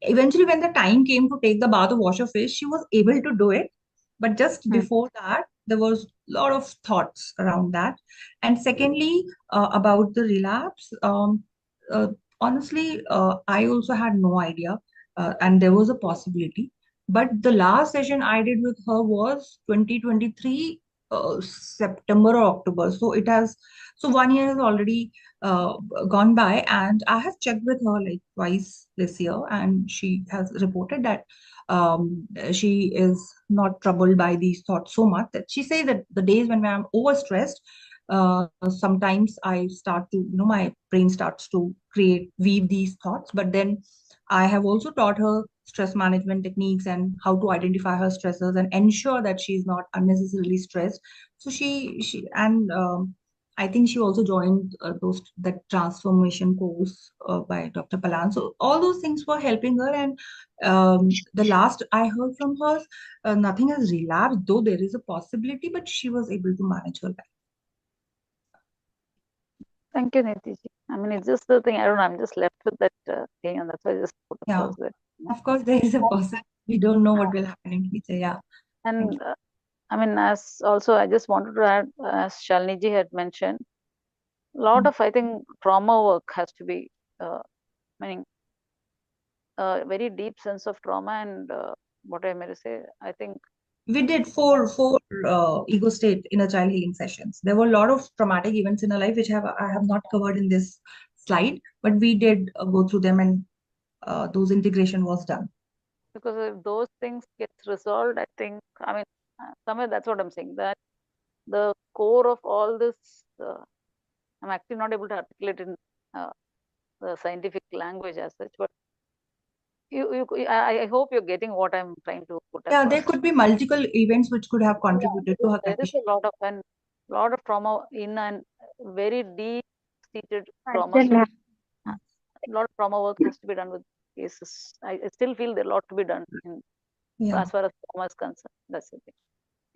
Eventually, when the time came to take the bath or wash her face, she was able to do it. But just before that, there was a lot of thoughts around that. And secondly, about the relapse, uh, honestly, I also had no idea, and there was a possibility. But the last session I did with her was 2023, September or October. So it has, so 1 year has already gone by, and I have checked with her like twice this year, and she has reported that she is not troubled by these thoughts so much, that she says that the days when I'm overstressed, sometimes I start to, my brain starts to weave these thoughts. But then I have also taught her stress management techniques and how to identify her stressors and ensure that she's not unnecessarily stressed. So and I think she also joined that transformation course by Dr. Palan. So all those things were helping her. And the last I heard from her, nothing has relapsed, though there is a possibility, but she was able to manage her life. Thank you, Nidhi. I mean, it's just the thing. I don't know. I'm just left with that thing, and that's why I just put across that. Of course, there is a possibility. We don't know what will happen in future. Yeah. And I mean, as also, I just wanted to add, as Shalini ji had mentioned, a lot of, I think, trauma work has to be, meaning a very deep sense of trauma. And what I may say, I think we did four ego state inner child healing sessions. There were a lot of traumatic events in our life which I have not covered in this slide, but we did go through them, and those integration was done. Because if those things get resolved, I think, I mean, somewhere that's what I'm saying, that the core of all this, I'm actually not able to articulate in the scientific language as such, but I hope you're getting what I'm trying to put across. Yeah, there could be multiple events which could have contributed to her condition. There is a lot of trauma in, and very deep seated trauma. So, a lot of trauma work has to be done with cases. I still feel there's a lot to be done as far as trauma is concerned. That's the thing.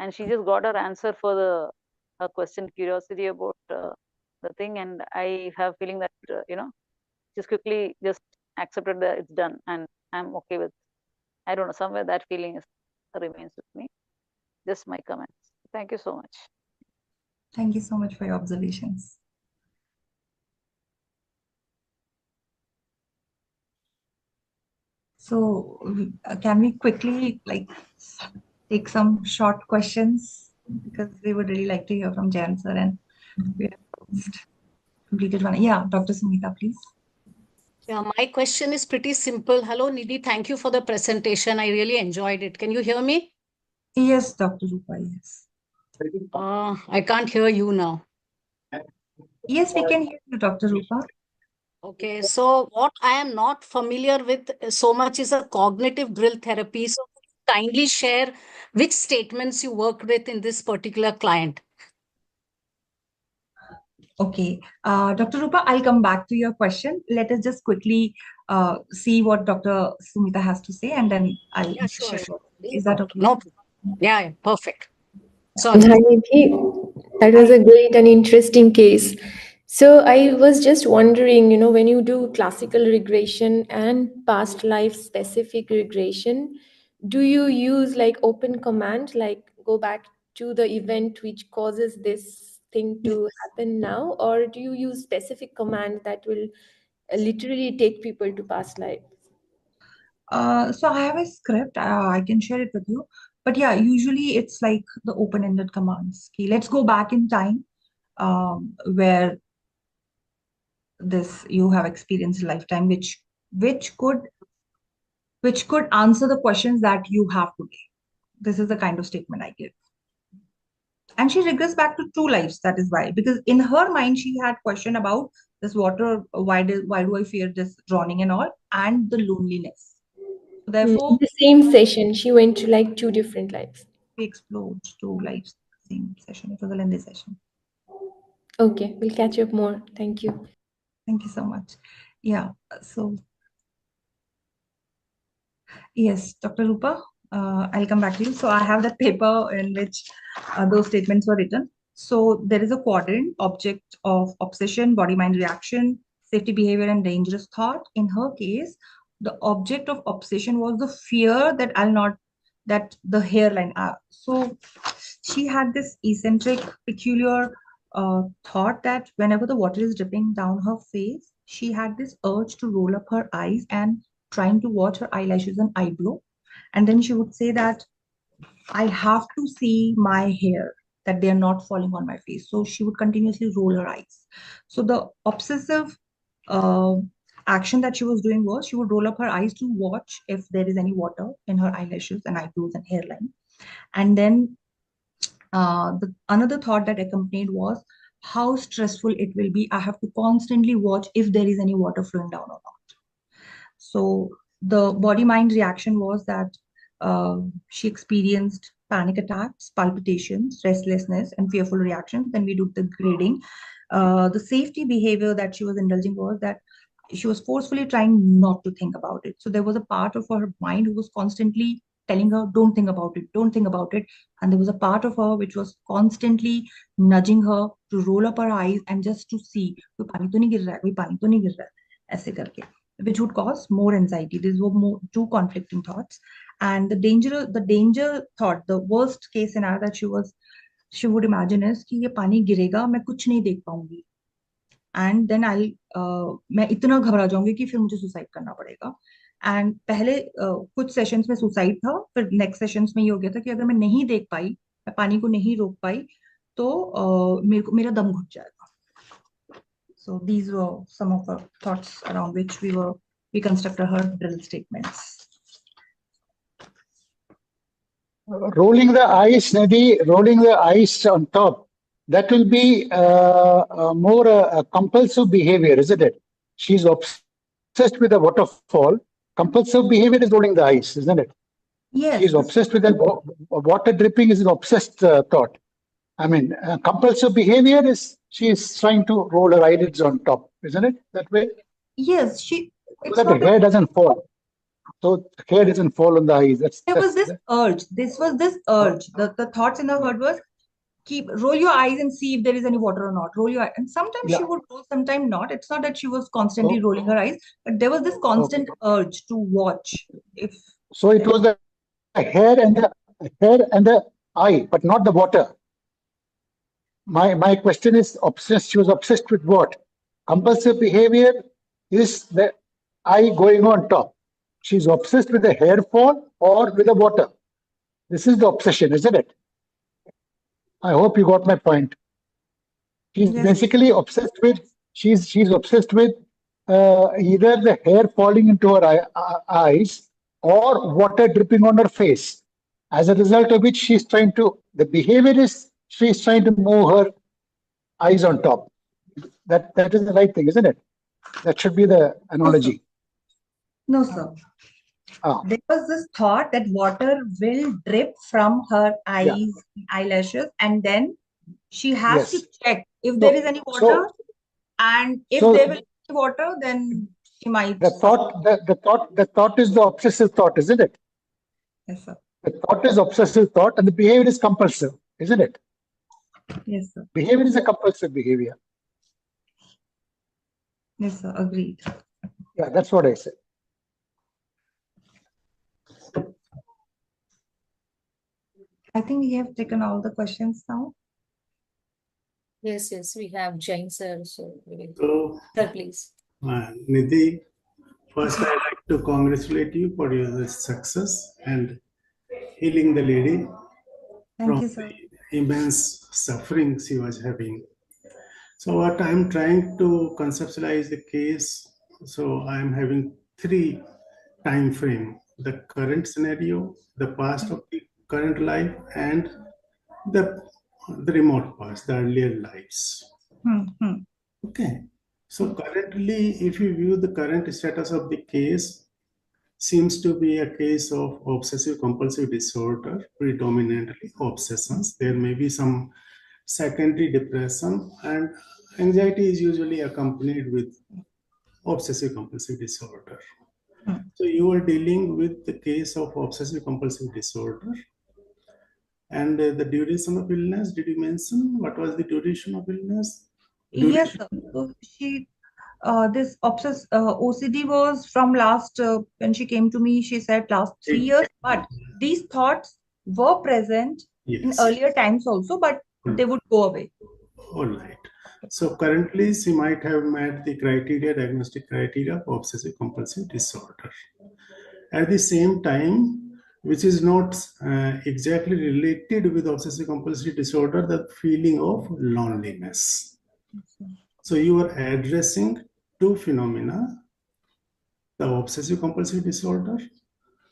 And she just got her answer for her question, curiosity about the thing, and I have feeling that just quickly just accepted that it's done, and I'm okay with. I don't know, somewhere that feeling remains with me. Just my comments. Thank you so much. Thank you so much for your observations. So can we quickly take some short questions, because we would really like to hear from Jan sir, and we have completed one. Yeah, Dr. Sumita, please. Yeah, my question is pretty simple. Hello, Nidhi. Thank you for the presentation. I really enjoyed it. Can you hear me? Yes, Dr. Rupa, yes. I can't hear you now. Yes, we can hear you, Dr. Rupa. Okay, so what I am not familiar with so much is a cognitive drill therapy. So kindly share which statements you worked with in this particular client. Okay, Dr. Rupa, I'll come back to your question. Let us just quickly see what Dr. Sumita has to say, and then I'll share. Sure. Is that okay? No. Yeah, perfect. Sorry. Hi, Nidhi. That was a great and interesting case. So I was just wondering, when you do classical regression and past life specific regression, do you use like open command, like go back to the event which causes this thing to happen now, or do you use specific command that will literally take people to past life? So I have a script. I can share it with you. But yeah, usually it's like the open-ended commands. Okay, let's go back in time, where you have experienced lifetime, which could answer the questions that you have today. This is the kind of statement I give. And she regrets back to 2 lives. That is why, because in her mind she had question about this water. Why do I fear this drowning and all, and the loneliness. Therefore, in the same session, she went to like 2 different lives. We explored 2 lives same session. It was a lengthy session. Okay, we'll catch up more. Thank you. Thank you so much. Yeah, so yes, Dr. Rupa, I'll come back to you. So I have that paper in which those statements were written. So there is a quadrant: object of obsession, body mind reaction, safety behavior, and dangerous thought. In her case, the object of obsession was the fear that the hairline. So she had this eccentric, peculiar thought that whenever the water is dripping down her face, she had this urge to roll up her eyes and trying to watch her eyelashes and eyebrow. And then she would say that I have to see my hair, that they are not falling on my face. So she would continuously roll her eyes. So the obsessive uh, action that she was doing was she would roll up her eyes to watch if there is any water in her eyelashes and eyebrows and hairline. And then another thought that accompanied was how stressful it will be. I have to constantly watch if there is any water flowing down or not. So the body mind reaction was that she experienced panic attacks, palpitations, restlessness, and fearful reactions. Then we do the grading. The safety behavior that she was indulging was that she was forcefully trying not to think about it. So there was a part of her mind who was constantly telling her, don't think about it, don't think about it. And there was a part of her which was constantly nudging her to roll up her eyes and just to see, कोई पानी तो नहीं गिर रहा है, कोई पानी तो नहीं गिर रहा है, ऐसे करके, which would cause more anxiety. These were more two conflicting thoughts. And the danger thought, the worst case scenario that she would imagine is कि ये पानी गिरेगा, मैं कुछ नहीं देख पाऊंगी. एंड देन आई मैं इतना घबरा जाऊंगी कि फिर मुझे सुसाइड करना पड़ेगा. एंड पहले कुछ सेशंस में सुसाइड था, फिर नेक्स्ट सेशंस में ये हो गया था कि अगर मैं नहीं देख पाई, मैं पानी को नहीं रोक पाई, तो मेरा दम घुट जाएगा. So these were some of the thoughts around which we constructed her drill statements. Rolling the eyes, Nidhi, rolling the eyes on top, that will be more a compulsive behavior, isn't it? She's obsessed with a waterfall. Compulsive behavior is rolling the eyes, isn't it? Yes. She's obsessed with that. Water dripping is an obsessed thought. I mean, compulsive behavior is she's trying to roll her eyelids on top, isn't it? That way? Yes, so that the hair doesn't fall. So the hair doesn't fall on the eyes. There was this urge. This was this urge. The thoughts in her head was, roll your eyes and see if there is any water or not. Roll your eyes. And sometimes she would roll, sometimes not. It's not that she was constantly rolling her eyes, but there was this constant urge to watch. So it was the hair and the eye, but not the water. My question is obsessed. She was obsessed with what? Compulsive behavior is the eye going on top. She's obsessed with the hair fall or with the water. This is the obsession, isn't it? I hope you got my point. She's basically obsessed with. She's obsessed with either the hair falling into her eyes or water dripping on her face. As a result of which, she's trying to. The behavior is she's trying to move her eyes on top. That is the right thing, isn't it? That should be the analogy. No, sir. There was this thought that water will drip from her eyes, eyelashes, and then she has to check if there is any water, and if there will be water, then she might. The thought is the obsessive thought, isn't it? Yes, sir. The thought is obsessive thought, and the behavior is compulsive, isn't it? Yes, sir. Behavior is a compulsive behavior. Yes, sir. Agreed. Yeah, that's what I said. I think we have taken all the questions now. Yes, we have Jain sir. So, sir, please. Nidhi, first I'd like to congratulate you for your success and healing the lady from the immense suffering she was having. So what I'm trying to conceptualize the case, so I'm having 3 time frame: the current scenario, the past of the current life, and the remote past, the earlier lives. Okay. So currently, if you view the current status of the case, seems to be a case of obsessive compulsive disorder, predominantly obsessions. There may be some secondary depression, and anxiety is usually accompanied with obsessive compulsive disorder. So you are dealing with the case of obsessive compulsive disorder. And the duration of illness, did you mention what was the duration of illness? Yes, sir. So she, this OCD was from last, when she came to me, she said last 3 years, but these thoughts were present in earlier times also, but they would go away. All right. So currently she might have met the criteria, diagnostic criteria for obsessive compulsive disorder. At the same time, which is not exactly related with obsessive compulsive disorder, the feeling of loneliness. So you are addressing two phenomena: the obsessive compulsive disorder.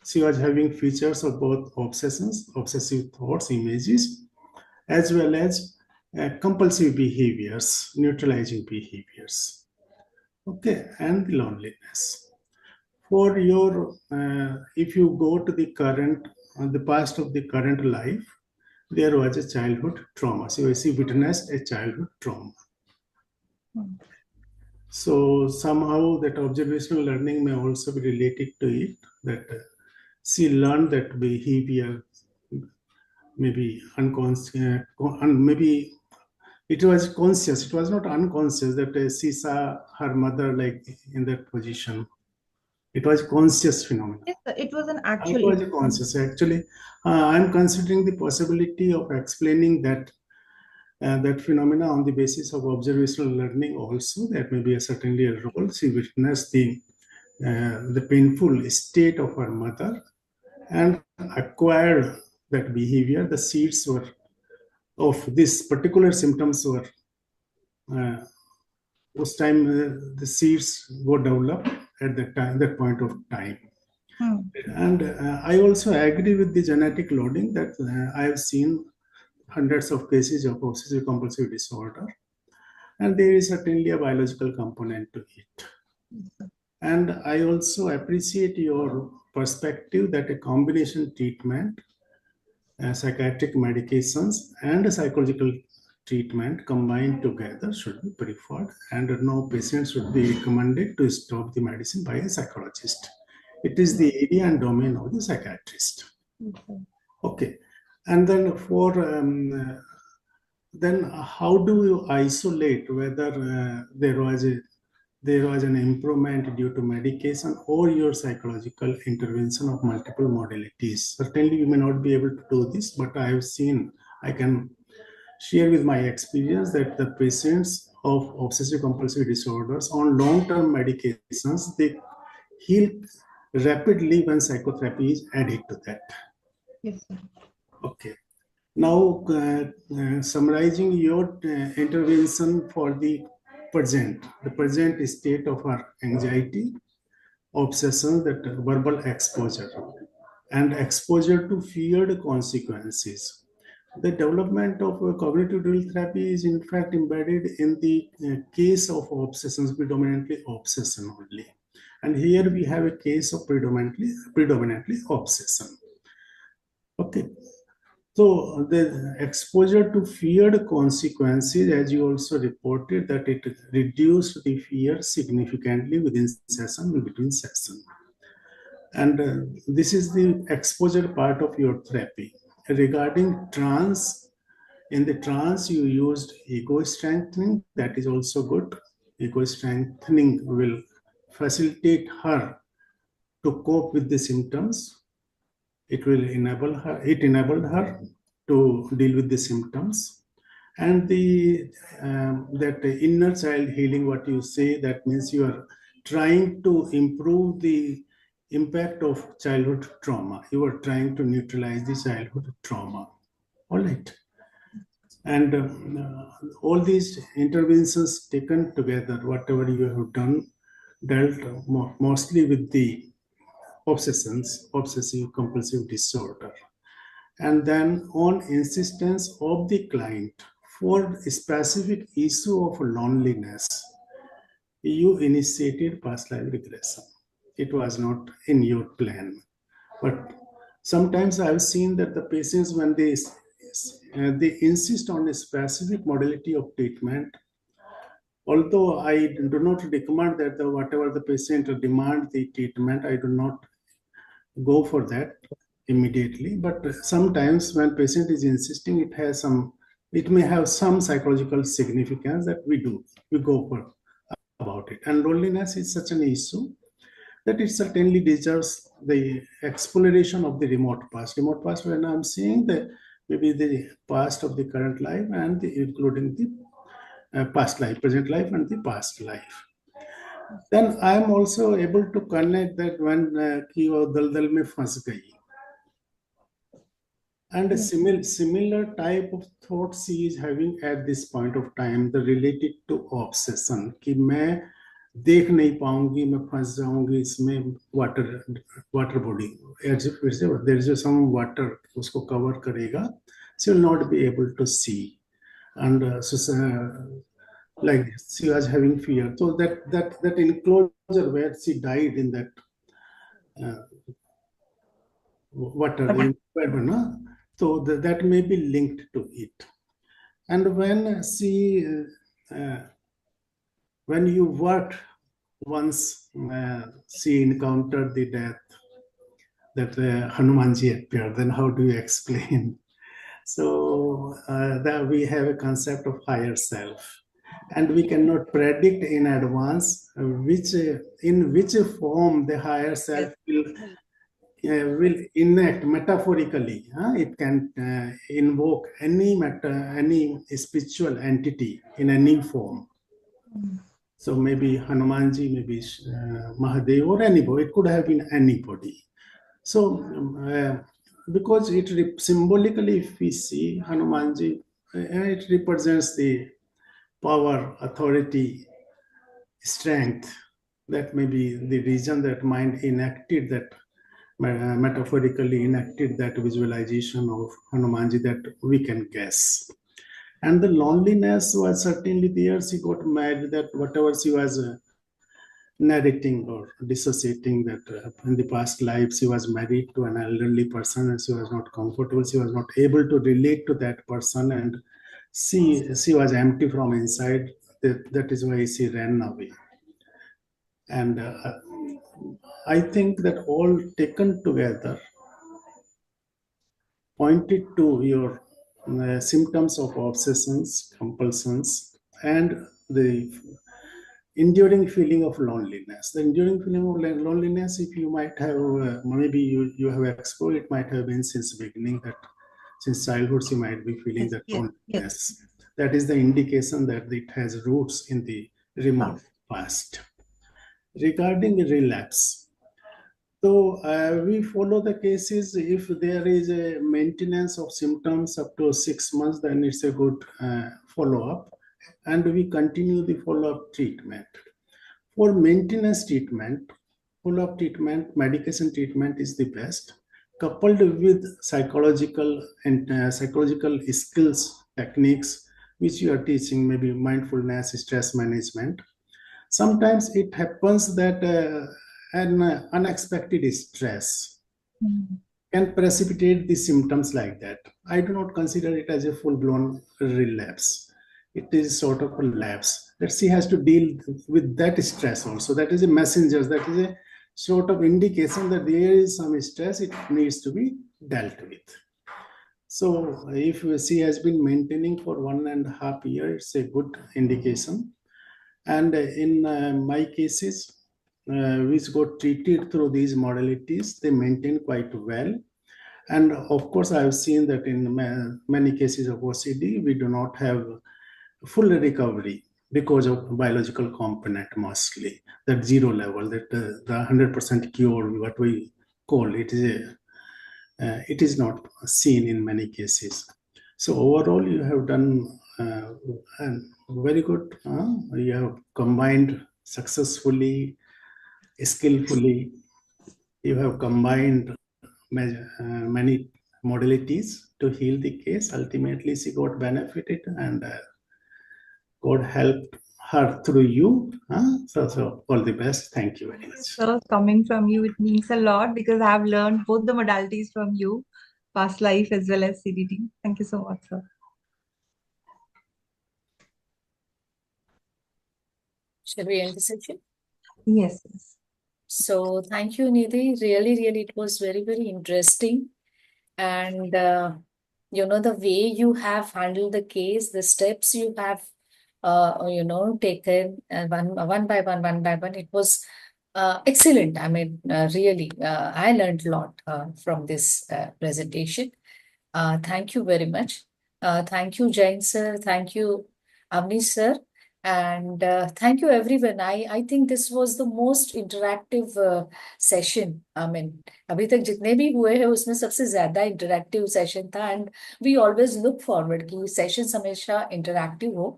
She was having features of both obsessions, obsessive thoughts, images, as well as compulsive behaviors, neutralizing behaviors. Okay, and the loneliness. For your, if you go to the current, the past of the current life, there was a childhood trauma. So she witnessed a childhood trauma. So somehow that observational learning may also be related to it, that she learned that behavior, maybe unconscious, maybe it was conscious, it was not unconscious, that she saw her mother like in that position. It was conscious phenomenon. Yes, sir. It was an actual. It was conscious. Actually, I'm considering the possibility of explaining that that phenomena on the basis of observational learning also. That may be certainly a role. She witnessed the painful state of her mother and acquired that behavior. The seeds were of this particular symptoms were those time the seeds were developed at that time, that point of time. And I also agree with the genetic loading that I have seen hundreds of cases of obsessive compulsive disorder, and there is certainly a biological component to it. And I also appreciate your perspective that a combination treatment, psychiatric medications and psychological treatment combined together should be preferred, and no patient should be recommended to stop the medicine by a psychologist. It is the area and domain of the psychiatrist. Okay. And then for then how do you isolate whether there was an improvement due to medication or your psychological intervention of multiple modalities? Certainly, we may not be able to do this, but I have seen, I can share with my experience that the patients of obsessive compulsive disorders on long-term medications, they heal rapidly when psychotherapy is added to that. Yes, sir. Okay. Now, summarizing your intervention for the present state of our anxiety, obsession, that verbal exposure, and exposure to feared consequences. The development of cognitive behavioral therapy is in fact embedded in the case of obsessions, predominantly obsession only. And here we have a case of predominantly obsession. Okay. So the exposure to feared consequences, as you also reported, that it reduced the fear significantly within session, between session. And this is the exposure part of your therapy. Regarding trance, in the trance you used ego strengthening. That is also good. Ego strengthening will facilitate her to cope with the symptoms. It enabled her to deal with the symptoms. And that inner child healing, what you say, that means you are trying to improve the impact of childhood trauma. You are trying to neutralize the childhood trauma. All right. And all these interventions taken together, whatever you have done, dealt mostly with the obsessions, obsessive compulsive disorder. And then on insistence of the client for a specific issue of loneliness, you initiated past life regression. It was not in your plan. But sometimes I've seen that the patients, when they insist on a specific modality of treatment, although I do not recommend that whatever the patient demand the treatment, I do not go for that immediately. But sometimes when patient is insisting, it may have some psychological significance that we go for about it. And loneliness is such an issue that it certainly deserves the exploration of the remote past. Remote past, when I'm saying the maybe the past of the current life and including the past life, present life and the past life. Then I am also able to connect that when कि वो दलदल में फंस गई, and a similar type of thoughts she is having at this point of time, the related to obsession कि मैं देख नहीं पाऊंगी, मैं फंस जाऊंगी इसमें, water body, there is some water उसको cover करेगा, she will not be able to see, and like this, she was having fear. So that enclosure where she died in that water, so that may be linked to it. And when when you work once, she encountered the death, that Hanumanji appeared, then how do you explain? So that we have a concept of higher self, and we cannot predict in advance in which form the higher self will enact metaphorically. It can invoke any spiritual entity in any form. So maybe Hanumanji, maybe Mahadev, or anybody. It could have been anybody. So because it symbolically, if we see Hanumanji, it represents the power, authority, strength. That may be the reason that mind enacted that, metaphorically enacted that visualization of Hanumanji, that we can guess. And the loneliness was certainly there. She got mad that whatever she was narrating or dissociating, that in the past life she was married to an elderly person and she was not comfortable, she was not able to relate to that person, and she was empty from inside. That is why she ran away. And I think that all taken together pointed to your symptoms of obsessions, compulsions, and the enduring feeling of loneliness. The enduring feeling of loneliness, if you might have, maybe you have explored, it might have been since beginning, that since childhood you might be feeling that loneliness. That is the indication that it has roots in the remote past. Regarding relapse, so we follow the cases. If there is a maintenance of symptoms up to 6 months, then it's a good follow-up, and we continue the follow-up treatment. For maintenance treatment, follow-up treatment, medication treatment is the best, coupled with psychological and psychological skills, techniques, which you are teaching, maybe mindfulness, stress management. Sometimes it happens that an unexpected stress can precipitate the symptoms like that. I do not consider it as a full-blown relapse. It is sort of a lapse that she has to deal with that stress also. That is a messenger, that is a sort of indication that there is some stress, it needs to be dealt with. So if she has been maintaining for 1.5 years, it's a good indication. And in my cases, which got treated through these modalities, they maintain quite well. And of course, I've seen that in many cases of OCD, we do not have full recovery because of biological component mostly, that zero level, that the 100% cure, what we call it, it is not seen in many cases. So overall, you have done very good. You have combined successfully, skillfully. You have combined many modalities to heal the case. Ultimately, she got benefited, and God helped her through you. So all the best. Thank you very much. So coming from you, it means a lot, because I have learned both the modalities from you, past life as well as CDT. Thank you so much, sir. Shall we end the session? Yes. So thank you, Nidhi. Really, really, it was very, very interesting. And, the way you have handled the case, the steps you have, taken one by one, it was excellent. I mean, really, I learned a lot from this presentation. Thank you very much. Thank you, Jain sir. Thank you, Avnish sir. And thank you, everyone. I think this was the most interactive session. I mean, अभी तक जितने भी हुए हैं उसमें सबसे ज्यादा interactive session था and we always look forward कि सेशंस हमेशा इंटरैक्टिव हो.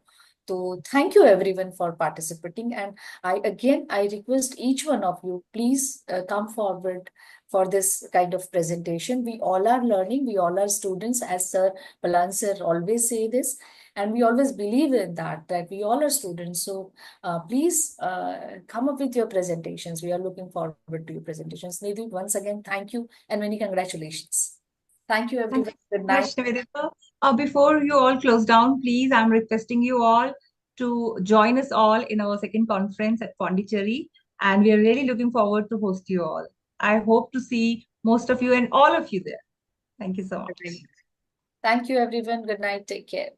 So thank you everyone for participating, and I request each one of you, please come forward for this kind of presentation. We all are learning, we all are students, as Sir Palan sir always say this, and we always believe in that we all are students. So please come up with your presentations. We are looking forward to your presentations. Nidhi, once again, thank you and many congratulations. Thank you everyone. Thank you Good so much, night. Nivedita. Before you all close down, please, I'm requesting you all to join us all in our second conference at Pondicherry, and we are really looking forward to host you all. I hope to see most of you and all of you there. Thank you so much. Thank you everyone. Good night. Take care.